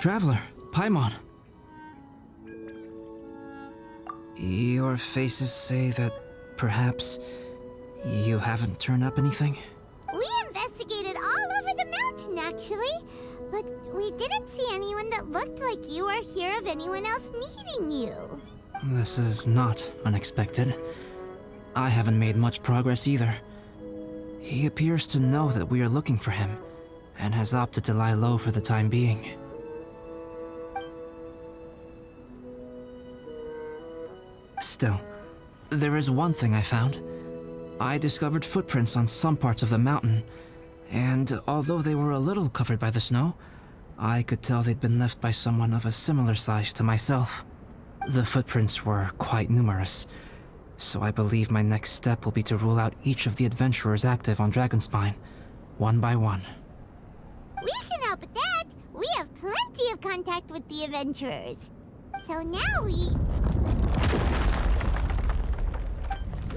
Traveler, Paimon. Your faces say that perhaps you haven't turned up anything? We investigated all over the mountain, actually. But we didn't see anyone that looked like you or hear of anyone else meeting you. This is not unexpected. I haven't made much progress either. He appears to know that we are looking for him, and has opted to lie low for the time being. Still, there is one thing I found. I discovered footprints on some parts of the mountain, and although they were a little covered by the snow, I could tell they'd been left by someone of a similar size to myself. The footprints were quite numerous, so I believe my next step will be to rule out each of the adventurers active on Dragonspine, one by one. We can help with that. We have plenty of contact with the adventurers. So now we...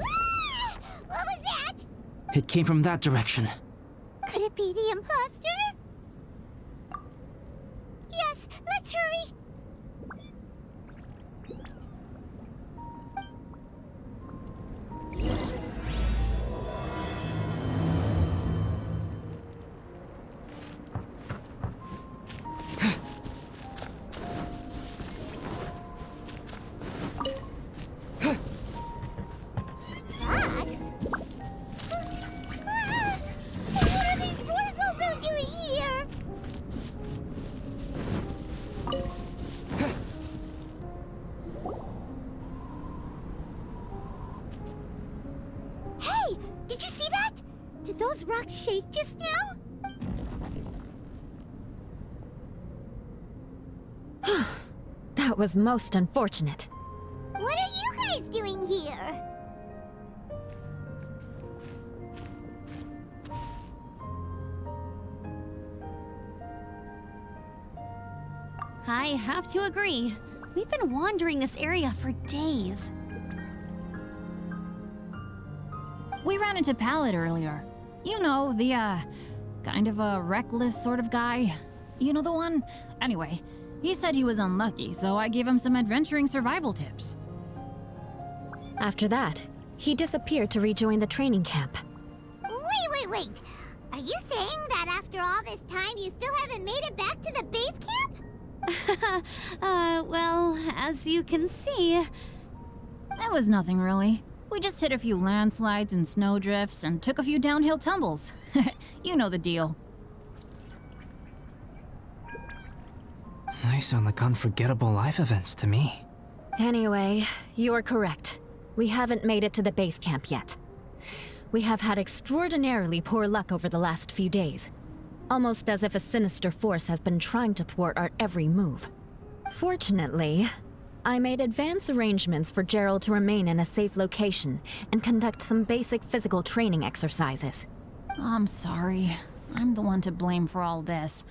Ah! What was that? It came from that direction. Could it be the imposter? Yes, let's hurry. Those rocks shake just now? That was most unfortunate. What are you guys doing here? I have to agree. We've been wandering this area for days. We ran into Pallet earlier. You know, the, kind of a reckless sort of guy. You know the one? Anyway, he said he was unlucky, so I gave him some adventuring survival tips. After that, he disappeared to rejoin the training camp. Wait. Are you saying that after all this time you still haven't made it back to the base camp? Well, as you can see... It was nothing really. We just hit a few landslides and snowdrifts and took a few downhill tumbles. You know the deal. They sound like unforgettable life events to me. Anyway, you're correct. We haven't made it to the base camp yet. We have had extraordinarily poor luck over the last few days. Almost as if a sinister force has been trying to thwart our every move. Fortunately, I made advance arrangements for Gerald to remain in a safe location and conduct some basic physical training exercises. I'm sorry. I'm the one to blame for all this.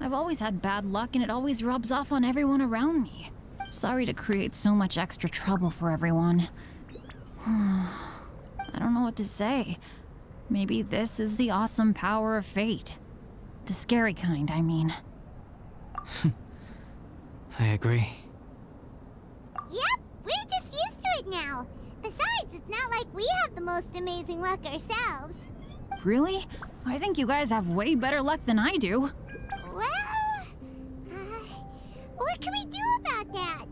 I've always had bad luck and it always rubs off on everyone around me. Sorry to create so much extra trouble for everyone. I don't know what to say. Maybe this is the awesome power of fate. The scary kind, I mean. I agree. Yep, we're just used to it now. Besides, it's not like we have the most amazing luck ourselves. Really? I think you guys have way better luck than I do. Well, what can we do about that?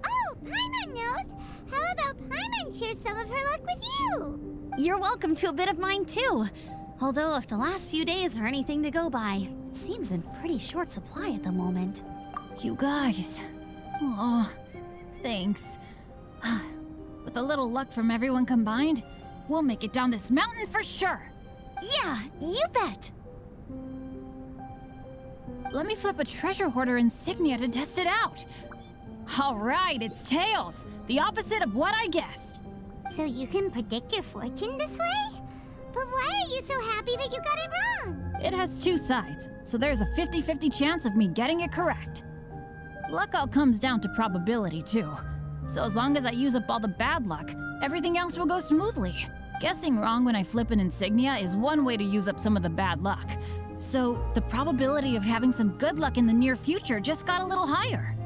Oh, Paimon knows! How about Paimon share some of her luck with you? You're welcome to a bit of mine too. Although if the last few days are anything to go by, it seems in pretty short supply at the moment. You guys. Oh, thanks. With a little luck from everyone combined, we'll make it down this mountain for sure. Yeah, you bet! Let me flip a treasure hoarder insignia to test it out. All right, it's tails. The opposite of what I guessed. So you can predict your fortune this way? But why are you so happy that you got it wrong? It has two sides, so there's a 50-50 chance of me getting it correct. Luck all comes down to probability, too. So as long as I use up all the bad luck, everything else will go smoothly. Guessing wrong when I flip an insignia is one way to use up some of the bad luck. So the probability of having some good luck in the near future just got a little higher.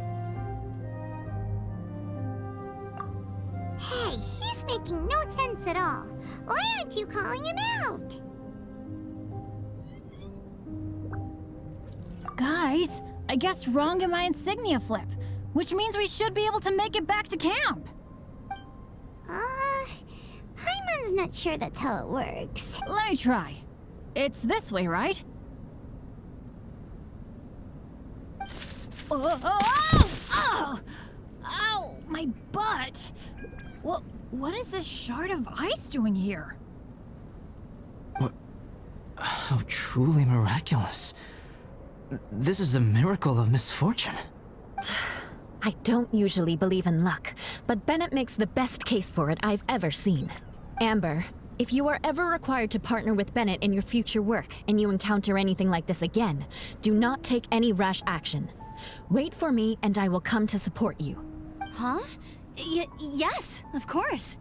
Hey, he's making no sense at all. Why aren't you calling him out? Guys, I guess wrong in my insignia flip, which means we should be able to make it back to camp. Paimon's not sure that's how it works. Let me try. It's this way, right? Oh! Ow, my butt! What is this shard of ice doing here? What? How truly miraculous. This is a miracle of misfortune. I don't usually believe in luck, but Bennett makes the best case for it I've ever seen. Amber, if you are ever required to partner with Bennett in your future work and you encounter anything like this again, do not take any rash action. Wait for me and I will come to support you. Huh? Yes, of course.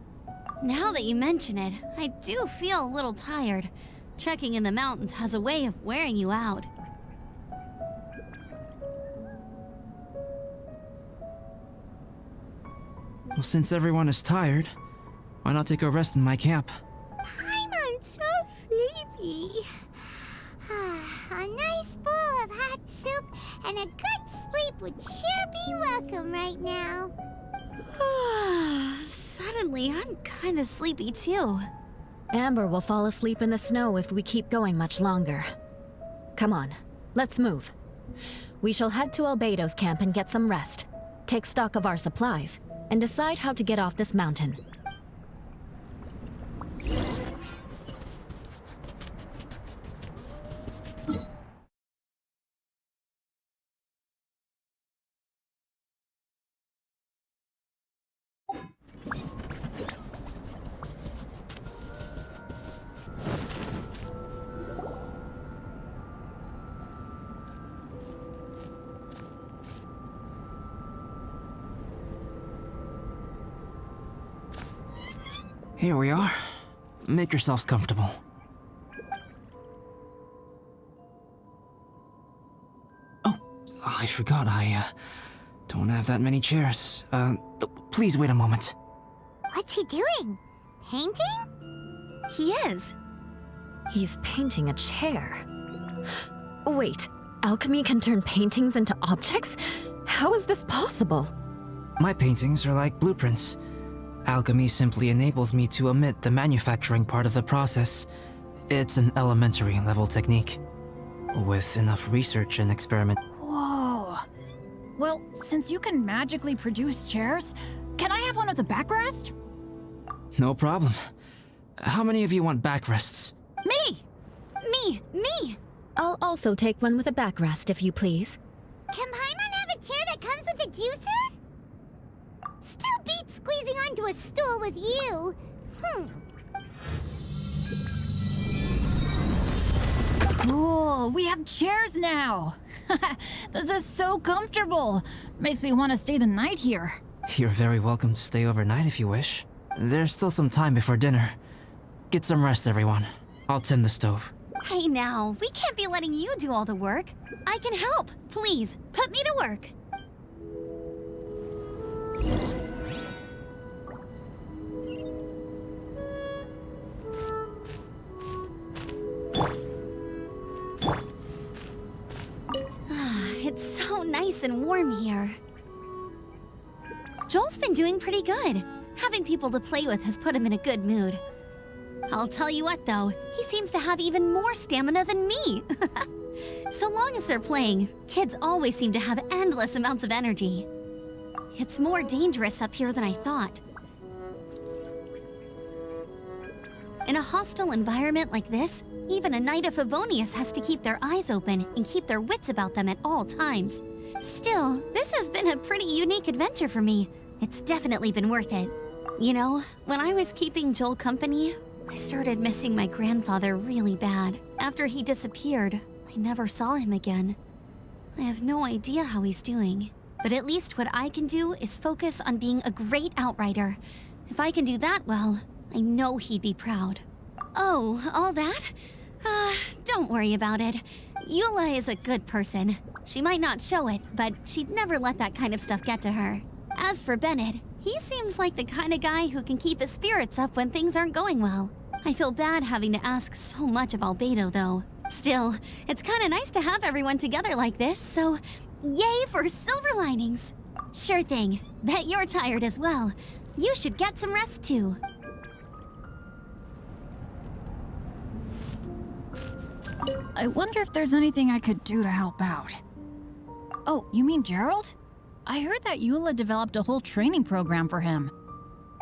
Now that you mention it, I do feel a little tired. Trekking in the mountains has a way of wearing you out. Well, since everyone is tired, why not take a rest in my camp? Paimon's so sleepy. A nice bowl of hot soup and a good sleep would sure be welcome right now. Suddenly, I'm kinda sleepy too. Amber will fall asleep in the snow if we keep going much longer. Come on, let's move. We shall head to Albedo's camp and get some rest, take stock of our supplies, and decide how to get off this mountain. Here we are. Make yourselves comfortable. Oh, I forgot I don't have that many chairs. Please wait a moment. What's he doing? Painting? He is. He's painting a chair. Wait, alchemy can turn paintings into objects? How is this possible? My paintings are like blueprints. Alchemy simply enables me to omit the manufacturing part of the process. It's an elementary level technique. With enough research and experiment. Whoa. Well, since you can magically produce chairs, can I have one with a backrest? No problem. How many of you want backrests? Me! Me! I'll also take one with a backrest, if you please. Can Paimon have a chair that comes with a juicer? Still beats squeezing onto a stool with you. Cool, we have chairs now! This is so comfortable! Makes me want to stay the night here. You're very welcome to stay overnight if you wish. There's still some time before dinner. Get some rest, everyone. I'll tend the stove. Hey now, we can't be letting you do all the work. I can help. Please, put me to work. It's so nice and warm here. Joel's been doing pretty good. Having people to play with has put him in a good mood. I'll tell you what though, he seems to have even more stamina than me. So long as they're playing, kids always seem to have endless amounts of energy. It's more dangerous up here than I thought. In a hostile environment like this, even a Knight of Favonius has to keep their eyes open and keep their wits about them at all times. Still, this has been a pretty unique adventure for me. It's definitely been worth it. You know, when I was keeping Joel company, I started missing my grandfather really bad. After he disappeared, I never saw him again. I have no idea how he's doing. But at least what I can do is focus on being a great outrider. If I can do that well, I know he'd be proud. Oh, all that? Don't worry about it. Eula is a good person. She might not show it, but she'd never let that kind of stuff get to her. As for Bennett, he seems like the kind of guy who can keep his spirits up when things aren't going well. I feel bad having to ask so much of Albedo, though. Still, it's kind of nice to have everyone together like this, so yay for silver linings. Sure thing. Bet you're tired as well. You should get some rest too. I wonder if there's anything I could do to help out. Oh, you mean Gerald? I heard that Eula developed a whole training program for him.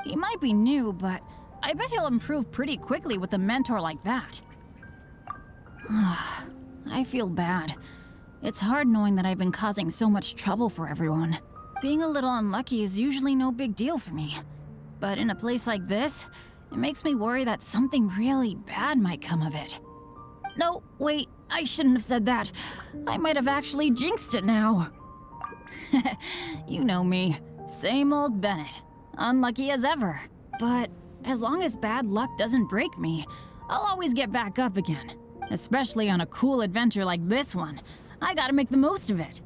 He might be new, but I bet he'll improve pretty quickly with a mentor like that. I feel bad. It's hard knowing that I've been causing so much trouble for everyone. Being a little unlucky is usually no big deal for me. But in a place like this, it makes me worry that something really bad might come of it. No, wait, I shouldn't have said that. I might have actually jinxed it now. You know me, same old Bennett. Unlucky as ever. But as long as bad luck doesn't break me, I'll always get back up again. Especially on a cool adventure like this one. I gotta make the most of it.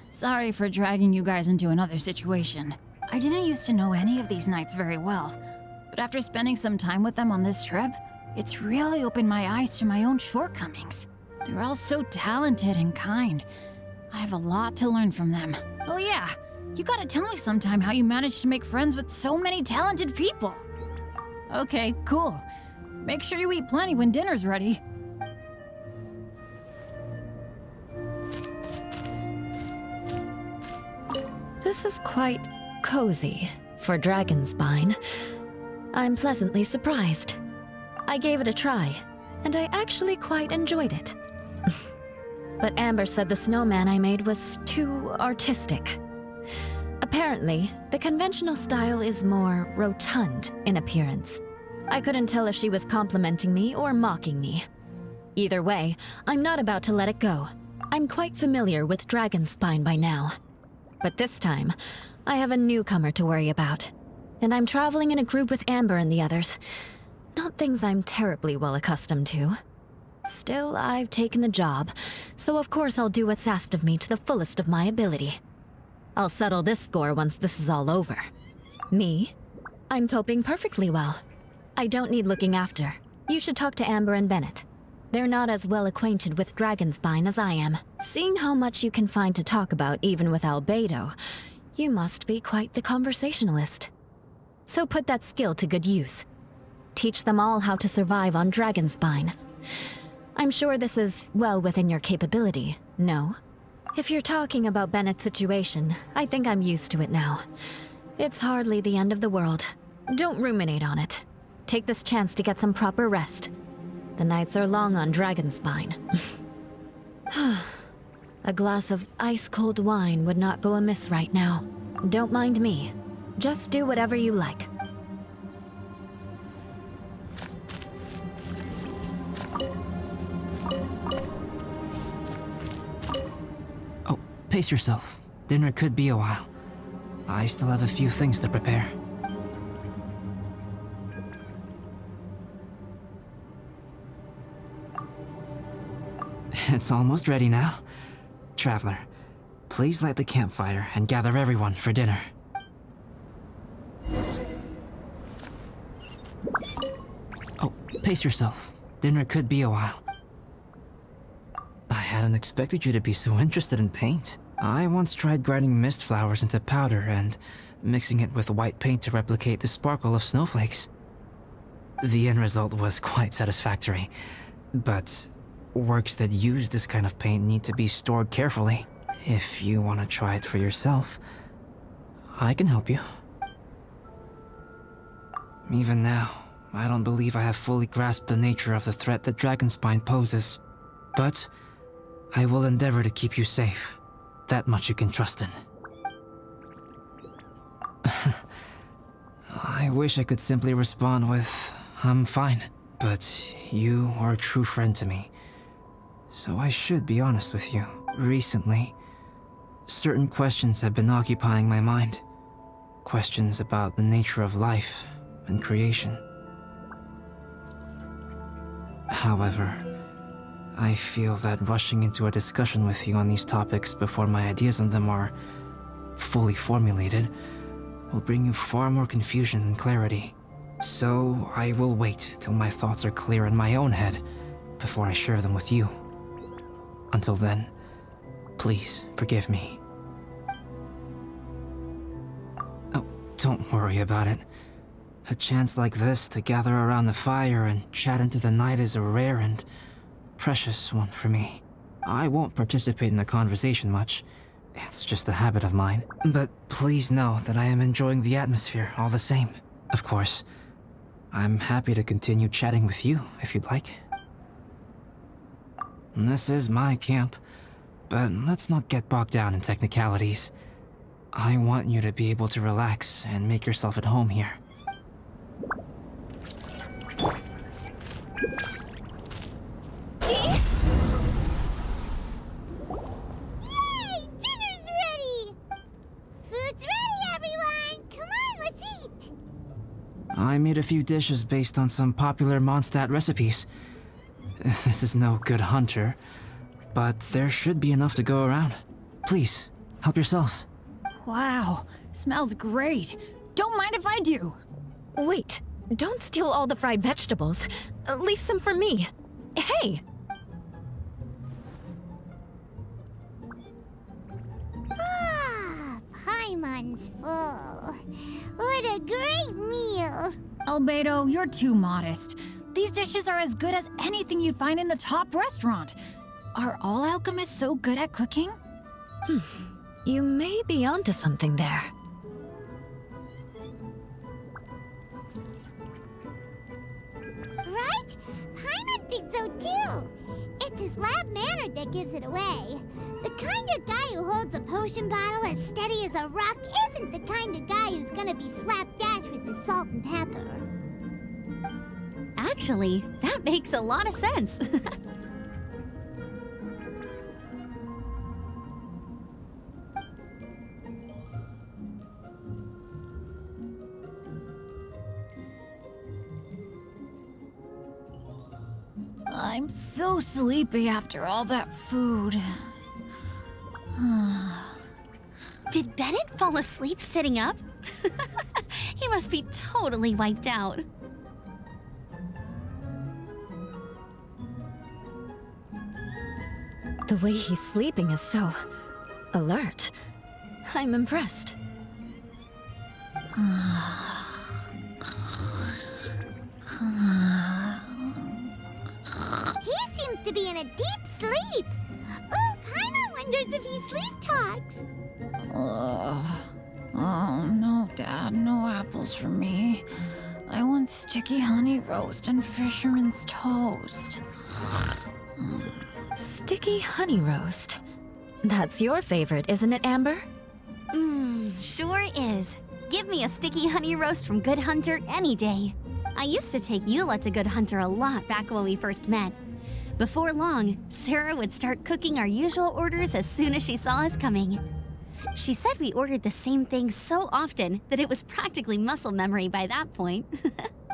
Sorry for dragging you guys into another situation. I didn't used to know any of these knights very well, but after spending some time with them on this trip, it's really opened my eyes to my own shortcomings. They're all so talented and kind. I have a lot to learn from them. Oh yeah, you gotta tell me sometime how you managed to make friends with so many talented people. Okay, cool. Make sure you eat plenty when dinner's ready. This is quite cozy for Dragonspine. I'm pleasantly surprised. I gave it a try, and I actually quite enjoyed it. But Amber said the snowman I made was too artistic. Apparently, the conventional style is more rotund in appearance. I couldn't tell if she was complimenting me or mocking me. Either way, I'm not about to let it go. I'm quite familiar with Dragonspine by now. But this time, I have a newcomer to worry about. And I'm traveling in a group with Amber and the others. Not things I'm terribly well accustomed to. Still, I've taken the job, so of course I'll do what's asked of me to the fullest of my ability. I'll settle this score once this is all over. Me? I'm coping perfectly well. I don't need looking after. You should talk to Amber and Bennett. They're not as well acquainted with Dragonspine as I am. Seeing how much you can find to talk about even with Albedo, you must be quite the conversationalist. So put that skill to good use. Teach them all how to survive on Dragonspine. I'm sure this is well within your capability, no? If you're talking about Bennett's situation, I think I'm used to it now. It's hardly the end of the world. Don't ruminate on it. Take this chance to get some proper rest. The nights are long on Dragonspine. A glass of ice-cold wine would not go amiss right now. Don't mind me. Just do whatever you like. Oh, pace yourself. Dinner could be a while. I still have a few things to prepare. It's almost ready now. Traveler, please light the campfire and gather everyone for dinner. Oh, pace yourself. Dinner could be a while. I hadn't expected you to be so interested in paint. I once tried grinding mist flowers into powder and mixing it with white paint to replicate the sparkle of snowflakes. The end result was quite satisfactory, but works that use this kind of paint need to be stored carefully. If you want to try it for yourself, I can help you. Even now, I don't believe I have fully grasped the nature of the threat that Dragonspine poses, but I will endeavor to keep you safe. That much you can trust in. I wish I could simply respond with, I'm fine, but you are a true friend to me. So I should be honest with you. Recently, certain questions have been occupying my mind. Questions about the nature of life and creation. However, I feel that rushing into a discussion with you on these topics before my ideas on them are fully formulated will bring you far more confusion than clarity. So I will wait till my thoughts are clear in my own head before I share them with you. Until then, please forgive me. Oh, don't worry about it. A chance like this to gather around the fire and chat into the night is a rare and precious one for me. I won't participate in the conversation much. It's just a habit of mine. But please know that I am enjoying the atmosphere all the same. Of course, I'm happy to continue chatting with you if you'd like. This is my camp, but let's not get bogged down in technicalities. I want you to be able to relax and make yourself at home here. Yay! Dinner's ready! Food's ready, everyone! Come on, let's eat! I made a few dishes based on some popular Mondstadt recipes. This is no good hunter, but there should be enough to go around. Please, help yourselves. Wow, smells great. Don't mind if I do. Wait, don't steal all the fried vegetables. Leave some for me. Hey! Ah, Paimon's full. What a great meal! Albedo, you're too modest. These dishes are as good as anything you'd find in a top restaurant. Are all alchemists so good at cooking? You may be onto something there. Right? Paimon thinks so too. It's his lab manner that gives it away. The kind of guy who holds a potion bottle as steady as a rock isn't the kind of guy who's gonna be slapdash with his salt and pepper. Actually, that makes a lot of sense. I'm so sleepy after all that food. Did Bennett fall asleep sitting up? He must be totally wiped out. The way he's sleeping is so alert. I'm impressed. He seems to be in a deep sleep. Ooh, Paimon wonders if he sleep talks. Oh, no, Dad, no apples for me. I want sticky honey roast and fisherman's toast. Sticky honey roast. That's your favorite, isn't it, Amber? Sure is. Give me a sticky honey roast from Good Hunter any day. I used to take Eula to Good Hunter a lot back when we first met. Before long, Sarah would start cooking our usual orders as soon as she saw us coming. She said we ordered the same thing so often that it was practically muscle memory by that point.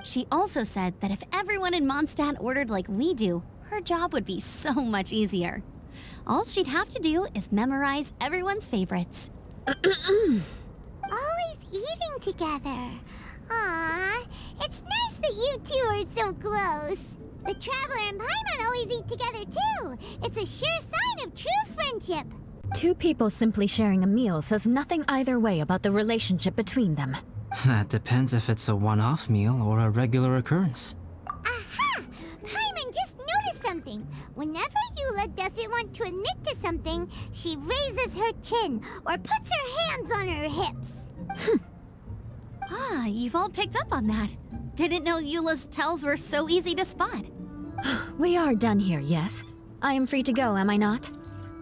She also said that if everyone in Mondstadt ordered like we do, her job would be so much easier. All she'd have to do is memorize everyone's favorites. Always eating together. Aww, it's nice that you two are so close. The Traveler and Paimon always eat together too. It's a sure sign of true friendship. Two people simply sharing a meal says nothing either way about the relationship between them. That depends if it's a one-off meal or a regular occurrence. Aha! Paimon just noticed something. Whenever Eula doesn't want to admit to something, she raises her chin or puts her hands on her hips. Ah, you've all picked up on that. Didn't know Eula's tells were so easy to spot. We are done here, yes? I am free to go, am I not?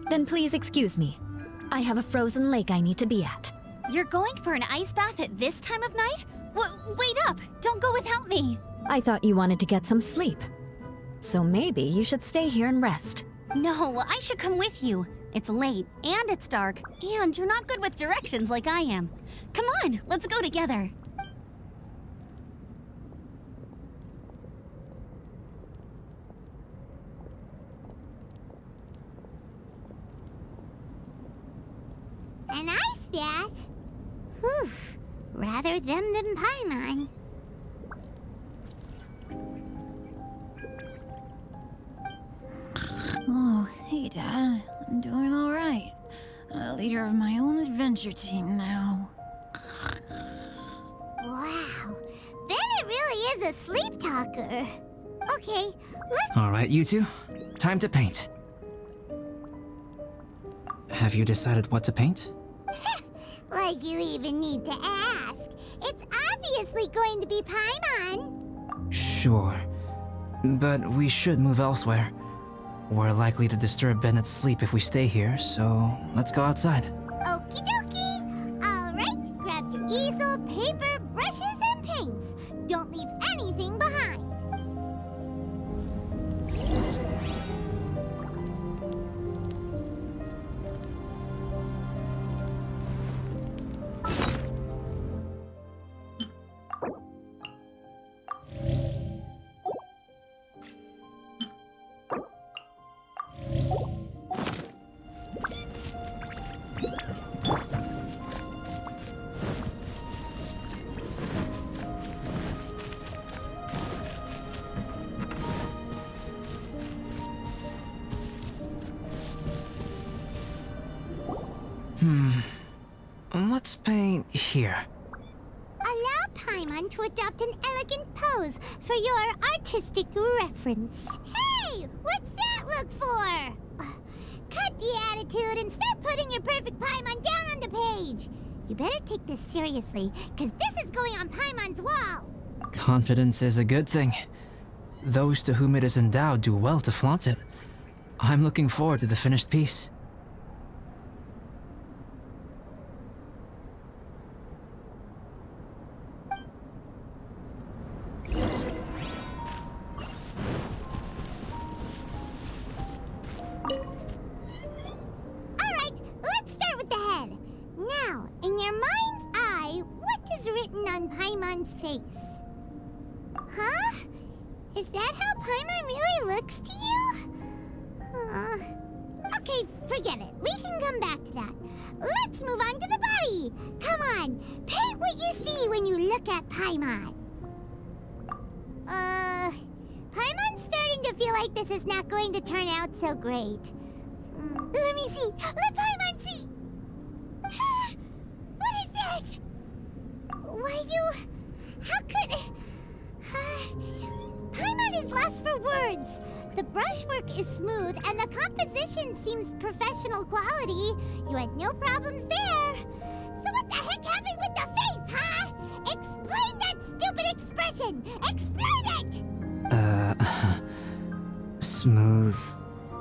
Then please excuse me. I have a frozen lake I need to be at. You're going for an ice bath at this time of night? Wait up! Don't go without me! I thought you wanted to get some sleep. So maybe you should stay here and rest. No, I should come with you. It's late, and it's dark, and you're not good with directions like I am. Come on, let's go together. An ice bath? Whew. Rather them than Paimon. Oh, hey, Dad. I'm doing all right. I'm the leader of my own adventure team now. Wow. Bennett really is a sleep talker. Okay, let's... Alright, you two. Time to paint. Have you decided what to paint? Like you even need to ask. It's obviously going to be Paimon. Sure. But we should move elsewhere. We're likely to disturb Bennett's sleep if we stay here, so let's go outside. Okie dokie. All right, grab your easel, paper, brushes, and paints. Don't leave anything behind. Let's paint here. Allow Paimon to adopt an elegant pose for your artistic reference. Hey, what's that look for? Cut the attitude and start putting your perfect Paimon down on the page. You better take this seriously, because this is going on Paimon's wall. Confidence is a good thing. Those to whom it is endowed do well to flaunt it. I'm looking forward to the finished piece. Alright, let's start with the head. Now, in your mind's eye, what is written on Paimon's face? Huh? Is that how Paimon really looks to you? Okay, forget it. We can come back to that. Let's move on to the body. Come on, paint what you see when you look at Paimon. Paimon's starting to feel like this is not going to turn out so great. Let me see. Let Paimon see. What is that? Why you... How could... Paimon is lost for words. The brushwork is smooth and the composition seems professional quality. You had no problems there. So what the heck happened with the face, huh? Explain that stupid expression. Explain it! Smooth,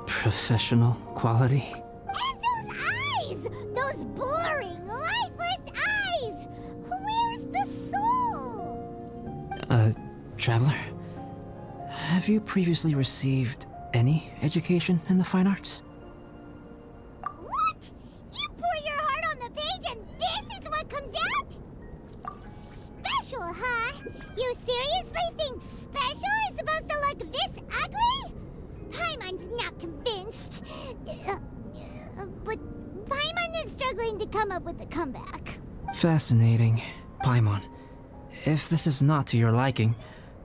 professional quality. And those eyes! Those boring, lifeless eyes! Where's the soul? Traveler? Have you previously received any education in the fine arts? What? You pour your heart on the page and this is what comes out? Special, huh? You seriously think special is supposed to look this ugly? Paimon's not convinced. But Paimon is struggling to come up with a comeback. Fascinating. Paimon, if this is not to your liking,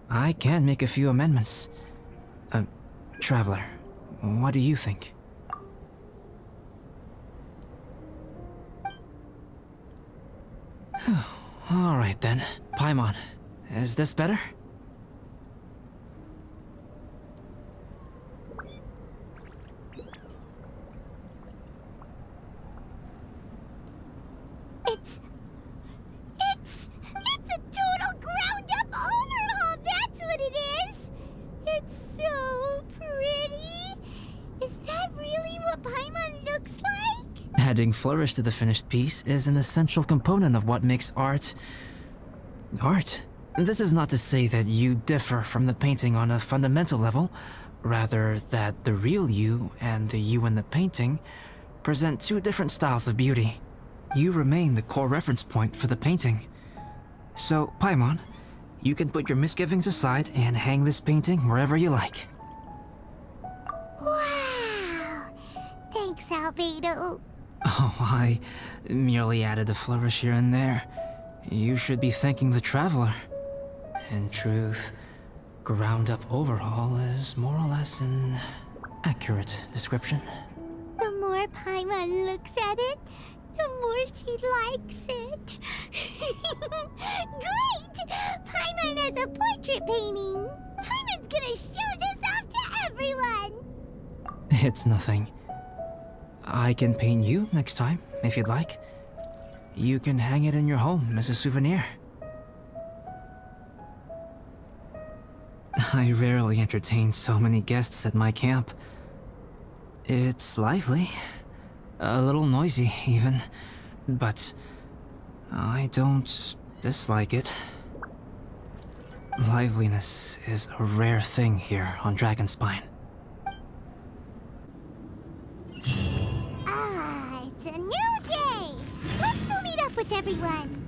I can make a few amendments. Traveler, what do you think? Alright then. Paimon, is this better? It's a total ground-up overhaul, that's what it is! It's so pretty! Is that really what Paimon looks like? Adding flourish to the finished piece is an essential component of what makes art... art. This is not to say that you differ from the painting on a fundamental level, rather that the real you and the you in the painting present two different styles of beauty. You remain the core reference point for the painting. So, Paimon, you can put your misgivings aside and hang this painting wherever you like. Wow! Thanks, Albedo. Oh, I merely added a flourish here and there. You should be thanking the traveler. In truth, ground-up overhaul is more or less an accurate description. The more Paimon looks at it, the more she likes it. Great! Paimon has a portrait painting. Paimon's gonna show this off to everyone. It's nothing. I can paint you next time, if you'd like. You can hang it in your home as a souvenir. I rarely entertain so many guests at my camp. It's lively. A little noisy, even. But I don't dislike it. Liveliness is a rare thing here on Dragonspine. Ah, it's a new day. Let's go meet up with everyone.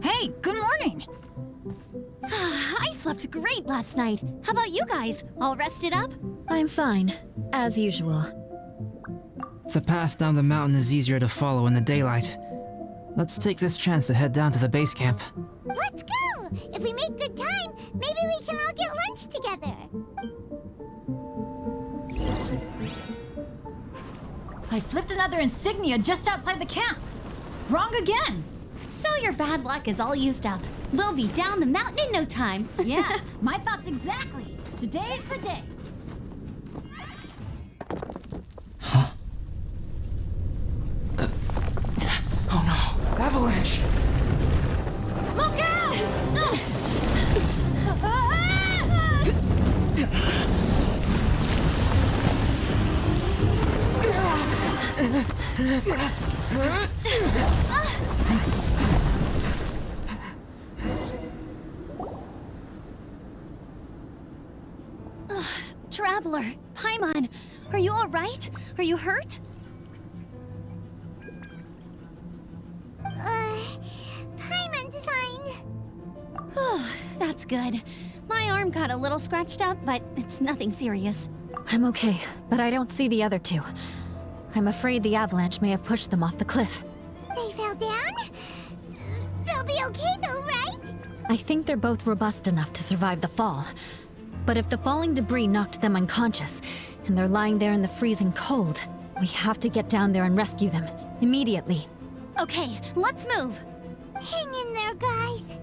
Hey, good morning! I slept great last night. How about you guys? All rested up? I'm fine, as usual. The path down the mountain is easier to follow in the daylight. Let's take this chance to head down to the base camp. Let's go! If we make good time, maybe we can all get lunch together. I flipped another insignia just outside the camp. Wrong again! So your bad luck is all used up. We'll be down the mountain in no time. Yeah, my thoughts exactly. Today's the day. Oh no! Avalanche! Look out! Traveler, Paimon, are you all right? Are you hurt? Paimon's fine. That's good. My arm got a little scratched up, but it's nothing serious. I'm okay, but I don't see the other two. I'm afraid the avalanche may have pushed them off the cliff. They fell down? They'll be okay though, right? I think they're both robust enough to survive the fall. But if the falling debris knocked them unconscious, and they're lying there in the freezing cold, we have to get down there and rescue them, immediately. Okay, let's move. Hang in there, guys.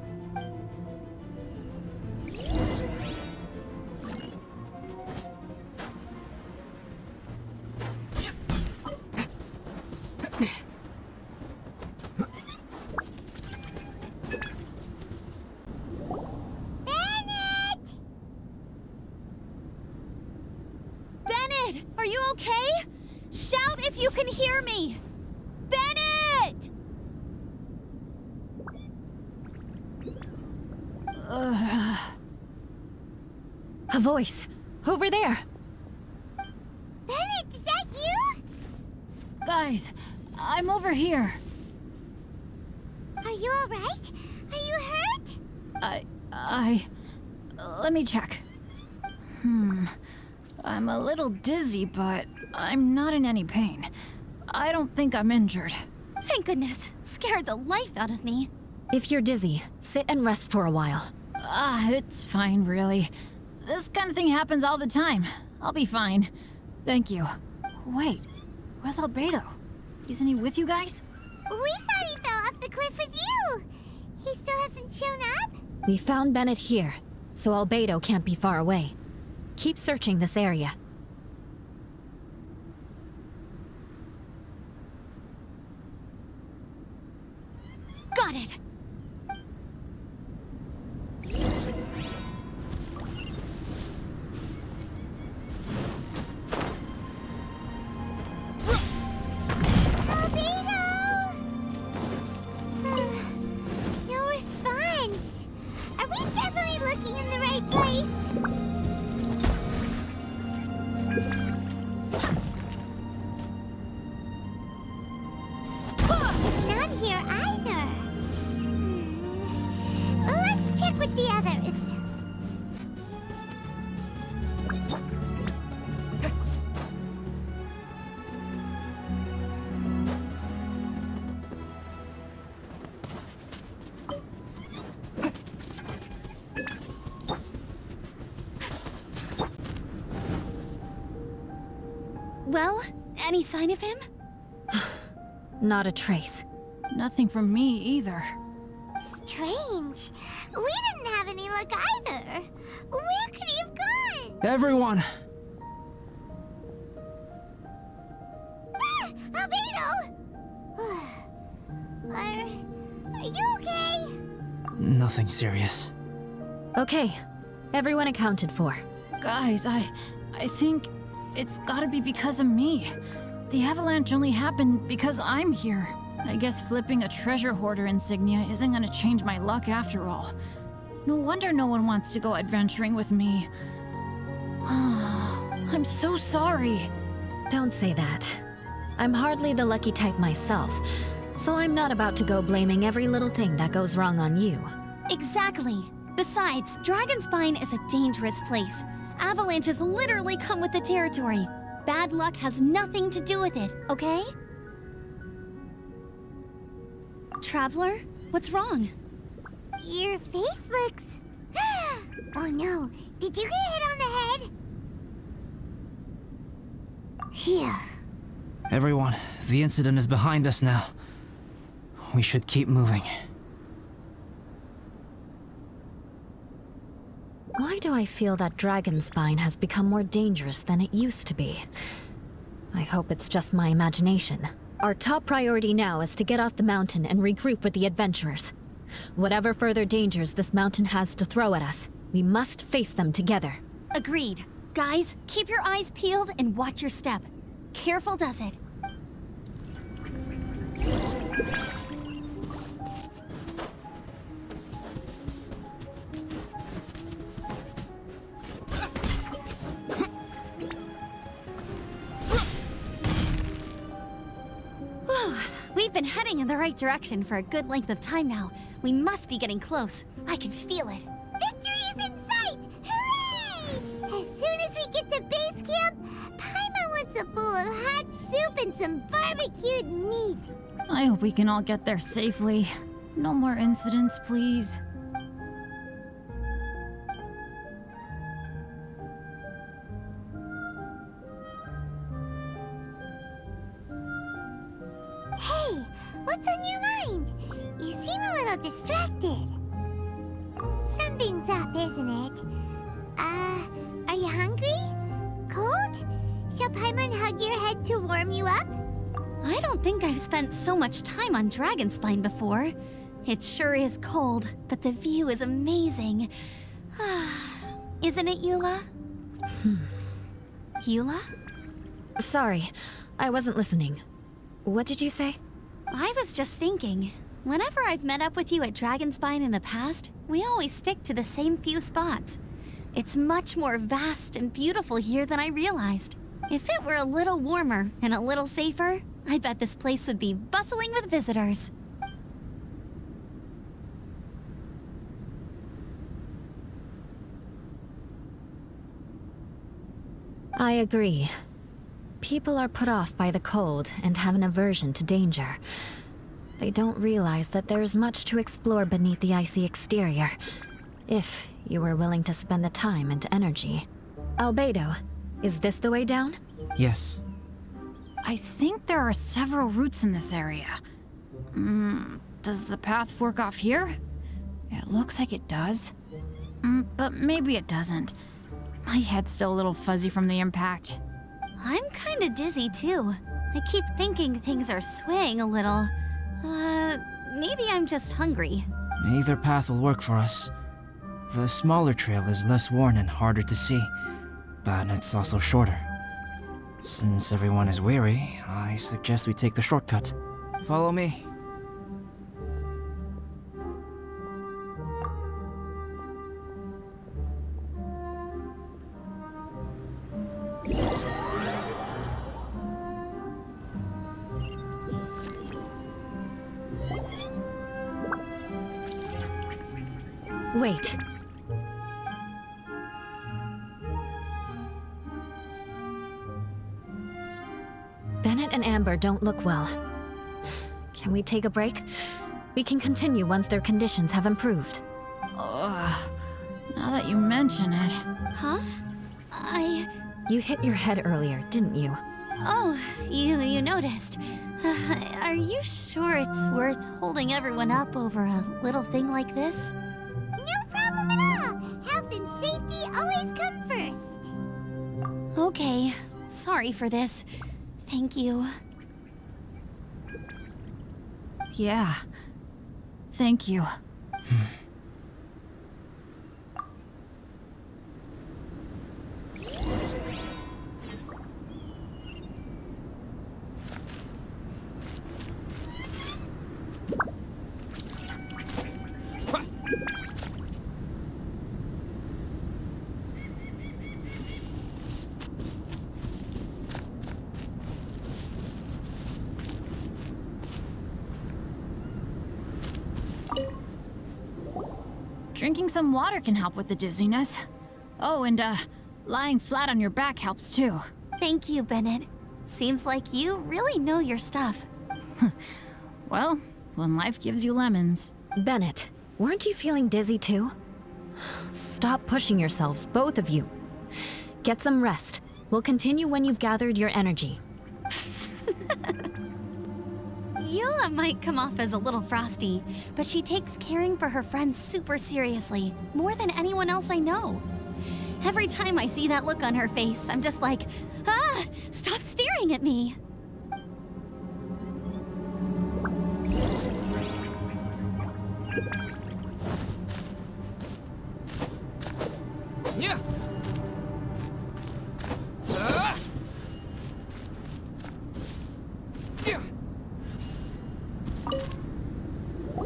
Bennett, are you okay? Shout if you can hear me. Bennett! A voice! Over there! Bennett, is that you? Guys, I'm over here. Are you alright? Are you hurt? Let me check. I'm a little dizzy, but I'm not in any pain. I don't think I'm injured. Thank goodness. Scared the life out of me. If you're dizzy, sit and rest for a while. It's fine, really. This kind of thing happens all the time. I'll be fine. Thank you. Wait, where's Albedo? Isn't he with you guys? We thought he fell off the cliff with you. He still hasn't shown up? We found Bennett here, so Albedo can't be far away. Keep searching this area. Well, any sign of him? Not a trace. Nothing from me either. Strange. We didn't have any luck either. Where could he have gone? Everyone! Ah, Albedo! Are you okay? Nothing serious. Okay, everyone accounted for. Guys, I think it's gotta be because of me. The avalanche only happened because I'm here. I guess flipping a treasure hoarder insignia isn't gonna change my luck after all. No wonder no one wants to go adventuring with me. I'm so sorry. Don't say that. I'm hardly the lucky type myself, so I'm not about to go blaming every little thing that goes wrong on you. Exactly. Besides, Dragonspine is a dangerous place. Avalanches literally come with the territory. Bad luck has nothing to do with it, okay? Traveler, what's wrong? Your face looks... Oh no, did you get hit on the head? Here. Everyone, the incident is behind us now. We should keep moving. Why do I feel that Dragonspine has become more dangerous than it used to be? I hope it's just my imagination. Our top priority now is to get off the mountain and regroup with the adventurers. Whatever further dangers this mountain has to throw at us, we must face them together. Agreed. Guys, keep your eyes peeled and watch your step. Careful does it. We've been heading in the right direction for a good length of time now. We must be getting close. I can feel it. Victory is in sight! Hooray! As soon as we get to base camp, Paimon wants a bowl of hot soup and some barbecued meat. I hope we can all get there safely. No more incidents, please. Hey, what's on your mind? You seem a little distracted. Something's up, isn't it? Are you hungry? Cold? Shall Paimon hug your head to warm you up? I don't think I've spent so much time on Dragonspine before. It sure is cold, but the view is amazing. Isn't it, Eula? Eula? Sorry, I wasn't listening. What did you say? I was just thinking, whenever I've met up with you at Dragonspine in the past, we always stick to the same few spots. It's much more vast and beautiful here than I realized. If it were a little warmer and a little safer, I bet this place would be bustling with visitors. I agree. People are put off by the cold and have an aversion to danger. They don't realize that there is much to explore beneath the icy exterior, if you were willing to spend the time and energy. Albedo, is this the way down? Yes. I think there are several routes in this area. Does the path fork off here? It looks like it does. But maybe it doesn't. My head's still a little fuzzy from the impact. I'm kinda dizzy too. I keep thinking things are swaying a little. Maybe I'm just hungry. Either path will work for us. The smaller trail is less worn and harder to see, but it's also shorter. Since everyone is weary, I suggest we take the shortcut. Follow me. Wait. Bennett and Amber don't look well. Can we take a break? We can continue once their conditions have improved. Ugh. Now that you mention it. Huh? You hit your head earlier, didn't you? Oh, you noticed. Are you sure it's worth holding everyone up over a little thing like this? No problem at all. Health and safety always come first. Okay, sorry for this. Thank you. Yeah. Thank you. Drinking some water can help with the dizziness. Oh, and lying flat on your back helps too. Thank you, Bennett. Seems like you really know your stuff. Well, when life gives you lemons. Bennett, weren't you feeling dizzy too? Stop pushing yourselves, both of you. Get some rest. We'll continue when you've gathered your energy. Yula might come off as a little frosty, but she takes caring for her friends super seriously, more than anyone else I know. Every time I see that look on her face, I'm just like, ah, stop staring at me. Yeah.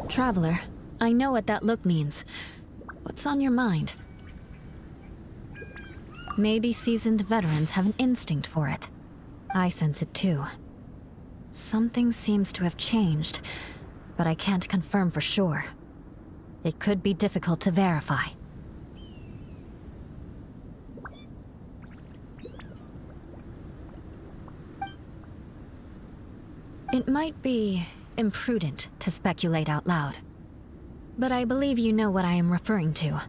Traveler, I know what that look means. What's on your mind? Maybe seasoned veterans have an instinct for it. I sense it too. Something seems to have changed, but I can't confirm for sure. It could be difficult to verify. It might be imprudent to speculate out loud, but I believe you know what I am referring to.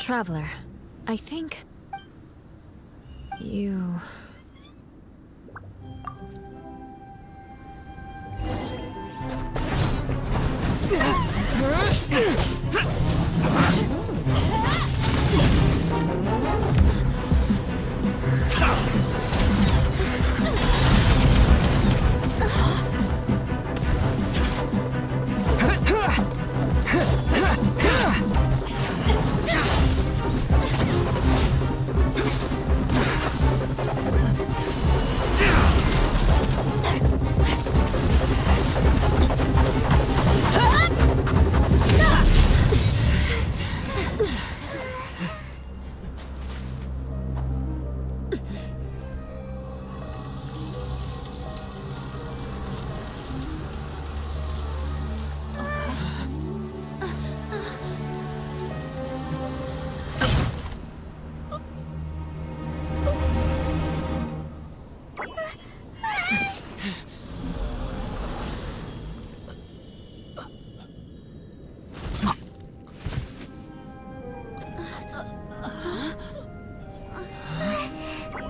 Traveler, I think... you...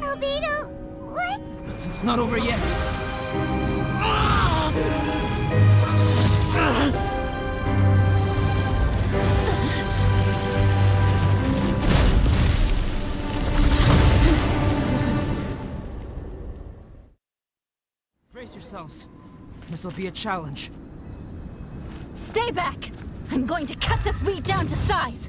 Albedo, what's... It's not over yet. Brace yourselves. This'll be a challenge. Stay back! I'm going to cut this weed down to size!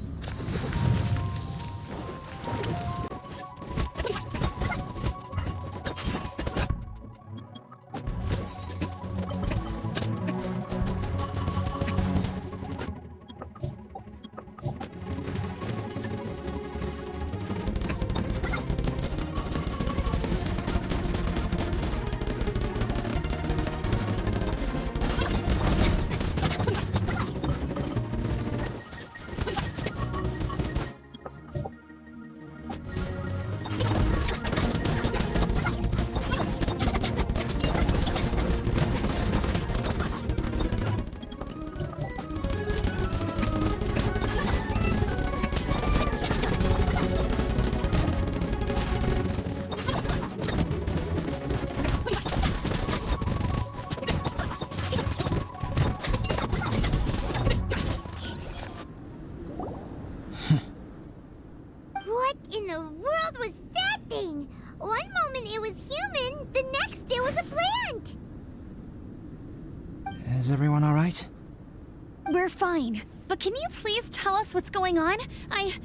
everyone alright? We're fine. But can you please tell us what's going on? I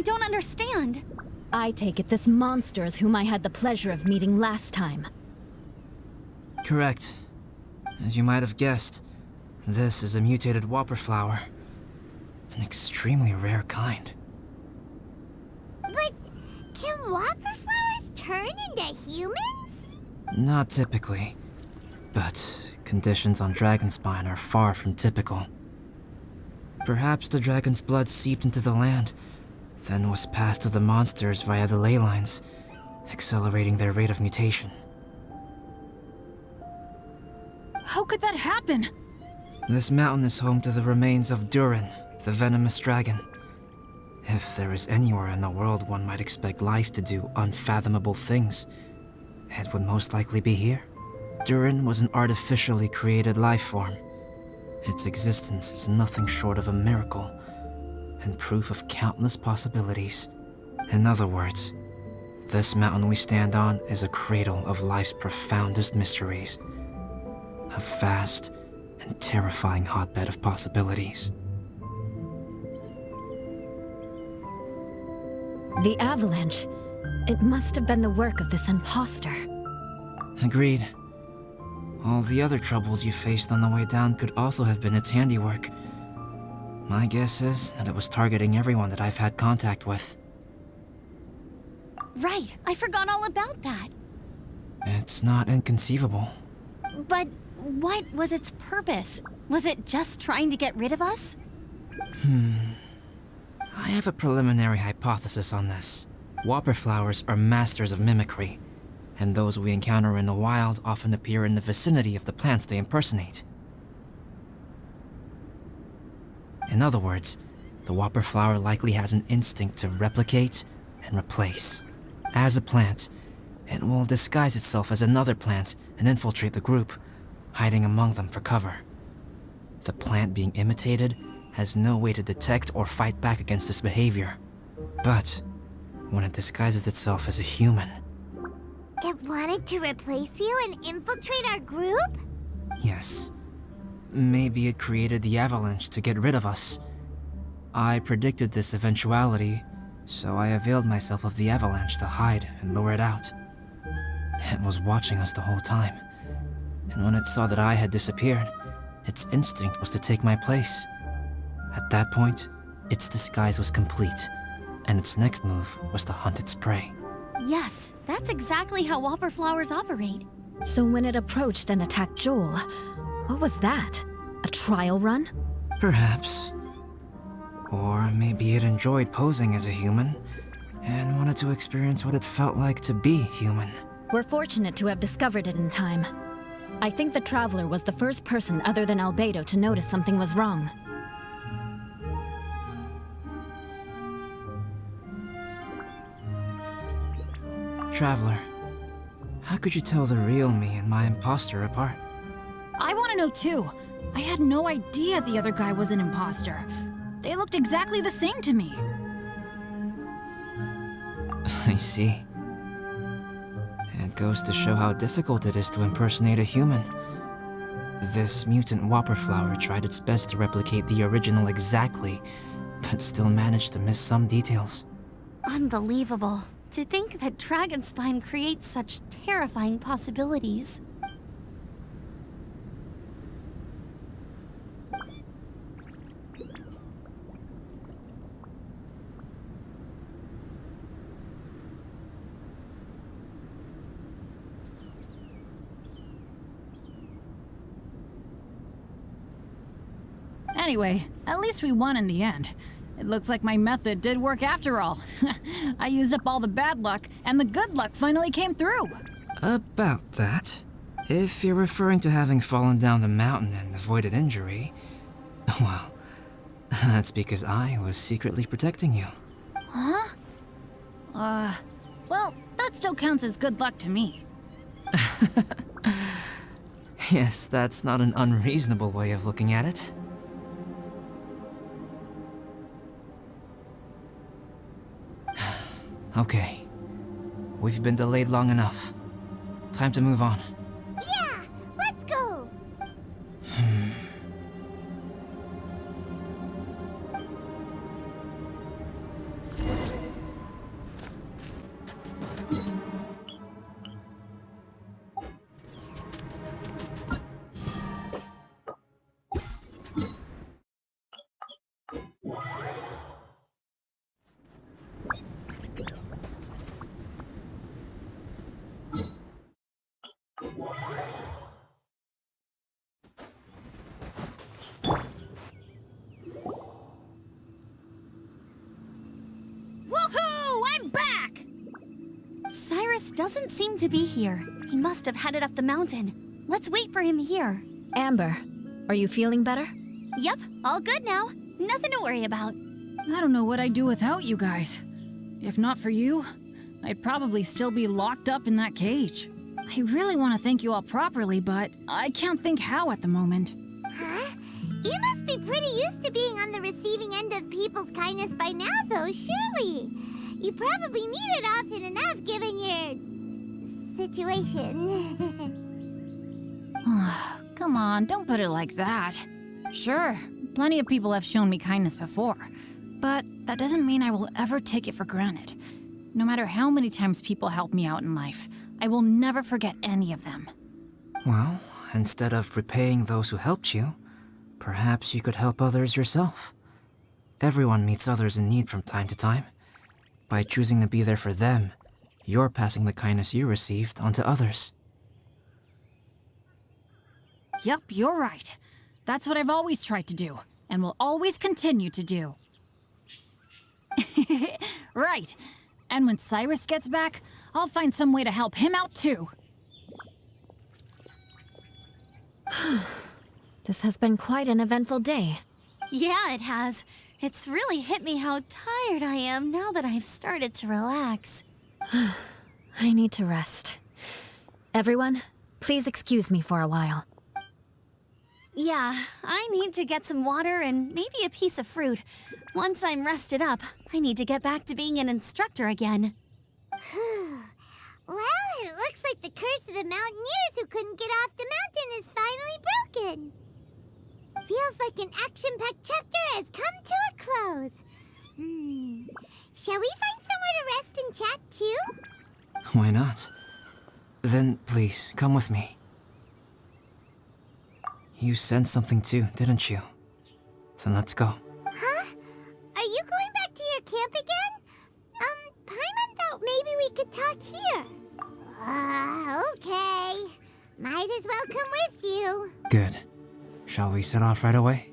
don't understand. I take it this monster is whom I had the pleasure of meeting last time. Correct. As you might have guessed, this is a mutated whopper flower. An extremely rare kind. But can whopper flowers turn into humans? Not typically, but conditions on Dragonspine are far from typical. Perhaps the dragon's blood seeped into the land, then was passed to the monsters via the ley lines, accelerating their rate of mutation. How could that happen? This mountain is home to the remains of Durin, the venomous dragon. If there is anywhere in the world one might expect life to do unfathomable things, it would most likely be here. Durin was an artificially created life form. Its existence is nothing short of a miracle, and proof of countless possibilities. In other words, this mountain we stand on is a cradle of life's profoundest mysteries. A vast and terrifying hotbed of possibilities. The avalanche. It must have been the work of this imposter. Agreed. All the other troubles you faced on the way down could also have been its handiwork. My guess is that it was targeting everyone that I've had contact with. Right, I forgot all about that. It's not inconceivable. But what was its purpose? Was it just trying to get rid of us? I have a preliminary hypothesis on this. Whopper flowers are masters of mimicry, and those we encounter in the wild often appear in the vicinity of the plants they impersonate. In other words, the whopper flower likely has an instinct to replicate and replace. As a plant, it will disguise itself as another plant and infiltrate the group, hiding among them for cover. The plant being imitated has no way to detect or fight back against this behavior. But when it disguises itself as a human... It wanted to replace you and infiltrate our group? Yes. Maybe it created the avalanche to get rid of us. I predicted this eventuality, so I availed myself of the avalanche to hide and lure it out. It was watching us the whole time, and when it saw that I had disappeared, its instinct was to take my place. At that point, its disguise was complete, and its next move was to hunt its prey. Yes, that's exactly how whopper flowers operate. So when it approached and attacked Joel, what was that? A trial run? Perhaps. Or maybe it enjoyed posing as a human, and wanted to experience what it felt like to be human. We're fortunate to have discovered it in time. I think the Traveler was the first person other than Albedo to notice something was wrong. Traveler, how could you tell the real me and my imposter apart? I want to know too. I had no idea the other guy was an imposter. They looked exactly the same to me. I see. It goes to show how difficult it is to impersonate a human. This mutant whopper flower tried its best to replicate the original exactly, but still managed to miss some details. Unbelievable. To think that Dragonspine creates such terrifying possibilities. Anyway, at least we won in the end. It looks like my method did work after all. I used up all the bad luck, and the good luck finally came through. About that, if you're referring to having fallen down the mountain and avoided injury, well, that's because I was secretly protecting you. Huh? Well, that still counts as good luck to me. Yes, that's not an unreasonable way of looking at it. Okay. We've been delayed long enough. Time to move on. Yeah, let's go! Cyrus doesn't seem to be here. He must have headed up the mountain. Let's wait for him here. Amber, are you feeling better? Yep, all good now. Nothing to worry about. I don't know what I'd do without you guys. If not for you, I'd probably still be locked up in that cage. I really want to thank you all properly, but I can't think how at the moment. Huh? You must be pretty used to being on the receiving end of people's kindness by now, though, surely. You probably need it often enough, given your situation. Come on, don't put it like that. Sure, plenty of people have shown me kindness before, but that doesn't mean I will ever take it for granted. No matter how many times people help me out in life, I will never forget any of them. Well, instead of repaying those who helped you, perhaps you could help others yourself. Everyone meets others in need from time to time. By choosing to be there for them, you're passing the kindness you received onto others. Yep, you're right. That's what I've always tried to do, and will always continue to do. Right. And when Cyrus gets back, I'll find some way to help him out too. This has been quite an eventful day. Yeah, it has. It's really hit me how tired I am now that I've started to relax. I need to rest. Everyone, please excuse me for a while. Yeah, I need to get some water and maybe a piece of fruit. Once I'm rested up, I need to get back to being an instructor again. Well, it looks like the curse of the mountaineers who couldn't get off the mountain is finally broken. Feels like an action-packed chapter has come to a close. Shall we find somewhere to rest and chat too? Why not? Then please, come with me. You sensed something too, didn't you? Then let's go. Huh? Are you going back to your camp again? Paimon thought maybe we could talk here. Okay. Might as well come with you. Good. Shall we set off right away?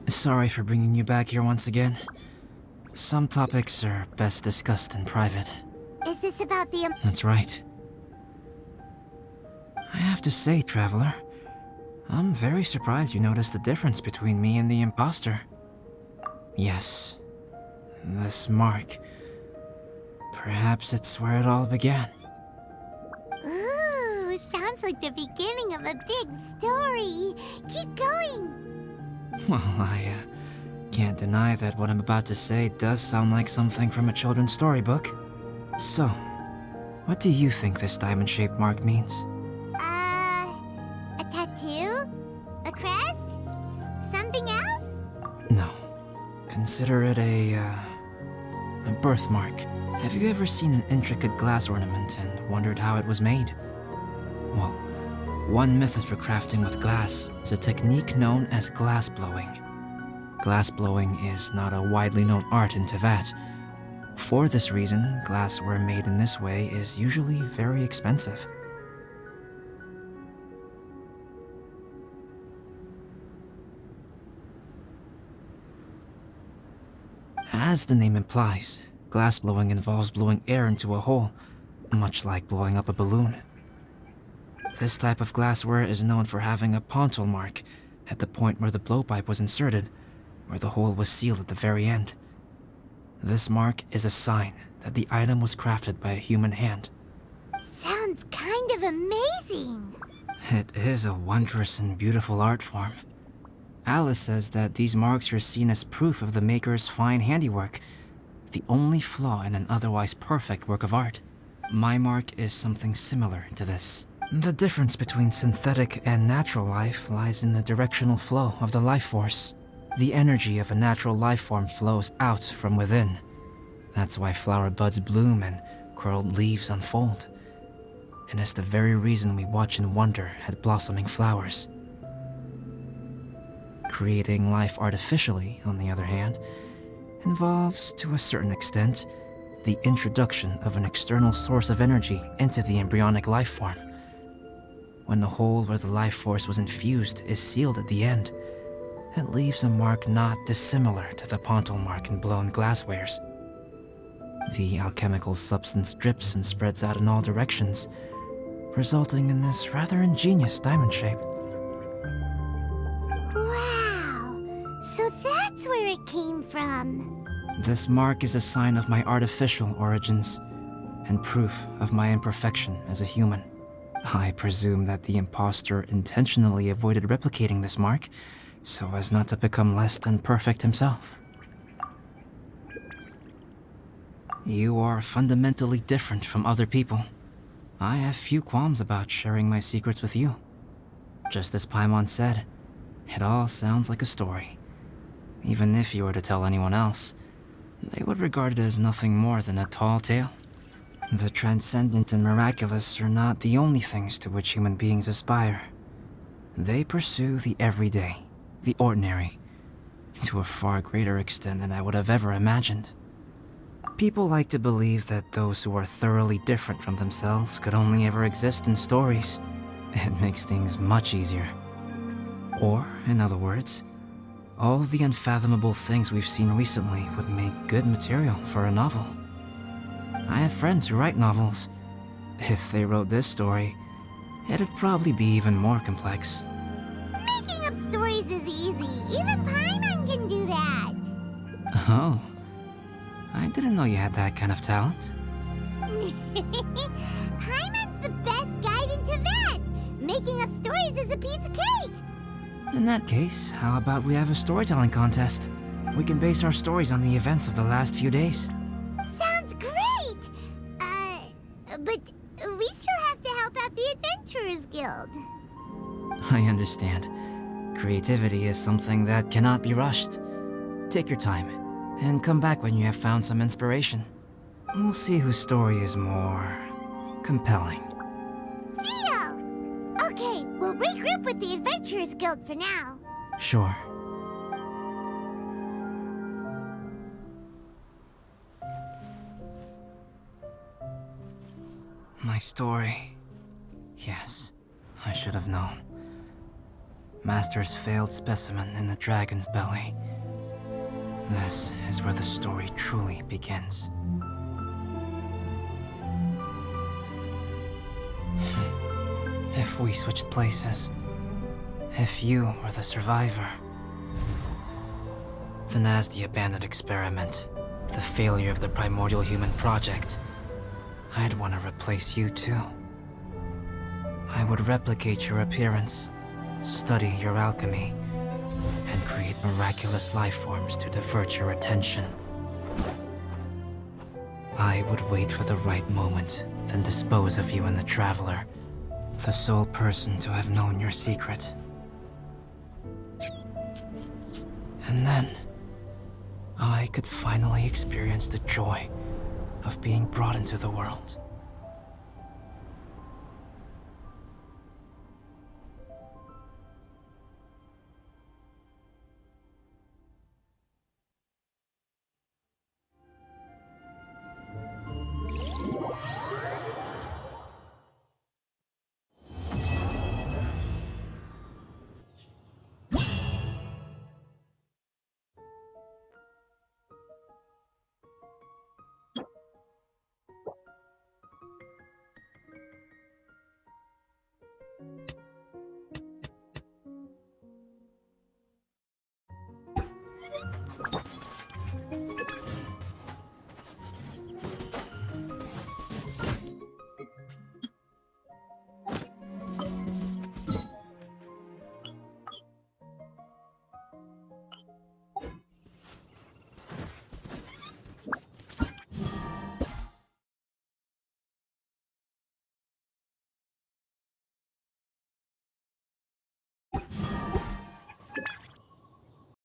Sorry for bringing you back here once again. Some topics are best discussed in private. Is this about the... That's right. I have to say, Traveler, I'm very surprised you noticed the difference between me and the imposter. Yes, this mark. Perhaps it's where it all began. Ooh, sounds like the beginning of a big story. Keep going. Well, I can't deny that what I'm about to say does sound like something from a children's storybook. So, what do you think this diamond-shaped mark means? A tattoo? A crest? Something else? No. Consider it a birthmark. Have you ever seen an intricate glass ornament and wondered how it was made? Well, one method for crafting with glass is a technique known as glass blowing. Glass blowing is not a widely known art in Teyvat. For this reason, glassware made in this way is usually very expensive. As the name implies, glass blowing involves blowing air into a hole, much like blowing up a balloon. This type of glassware is known for having a pontil mark at the point where the blowpipe was inserted, where the hole was sealed at the very end. This mark is a sign that the item was crafted by a human hand. Sounds kind of amazing. It is a wondrous and beautiful art form. Alice says that these marks are seen as proof of the maker's fine handiwork, the only flaw in an otherwise perfect work of art. My mark is something similar to this. The difference between synthetic and natural life lies in the directional flow of the life force. The energy of a natural life form flows out from within. That's why flower buds bloom and curled leaves unfold. And it's the very reason we watch and wonder at blossoming flowers. Creating life artificially, on the other hand, involves, to a certain extent, the introduction of an external source of energy into the embryonic life form. when the hole where the life force was infused is sealed at the end, it leaves a mark not dissimilar to the pontal mark in blown glasswares. The alchemical substance drips and spreads out in all directions, resulting in this rather ingenious diamond shape. Wow! So that's where it came from. This mark is a sign of my artificial origins, and proof of my imperfection as a human. I presume that the impostor intentionally avoided replicating this mark, so as not to become less than perfect himself. You are fundamentally different from other people. I have few qualms about sharing my secrets with you. Just as Paimon said, it all sounds like a story. Even if you were to tell anyone else, they would regard it as nothing more than a tall tale. The transcendent and miraculous are not the only things to which human beings aspire. They pursue the everyday, the ordinary, to a far greater extent than I would have ever imagined. People like to believe that those who are thoroughly different from themselves could only ever exist in stories. It makes things much easier. Or, in other words, all the unfathomable things we've seen recently would make good material for a novel. I have friends who write novels. If they wrote this story, it'd probably be even more complex. Making up stories is easy. Even Paimon can do that. Oh, I didn't know you had that kind of talent. Paimon's the best guide into that. Making up stories is a piece of cake. In that case, how about we have a storytelling contest? We can base our stories on the events of the last few days. Sounds great. But we still have to help out the Adventurers Guild. I understand. Creativity is something that cannot be rushed. Take your time, and come back when you have found some inspiration. We'll see whose story is more compelling. Deal! Okay, we'll regroup with the Adventurers Guild for now. Sure. My story. Yes, I should have known. Master's failed specimen in the dragon's belly. This is where the story truly begins. If we switched places, if you were the survivor, then as the abandoned experiment, the failure of the primordial human project, I'd want to replace you too. I would replicate your appearance, study your alchemy, and create miraculous life forms to divert your attention. I would wait for the right moment, then dispose of you in the Traveler, the sole person to have known your secret. And then, I could finally experience the joy of being brought into the world.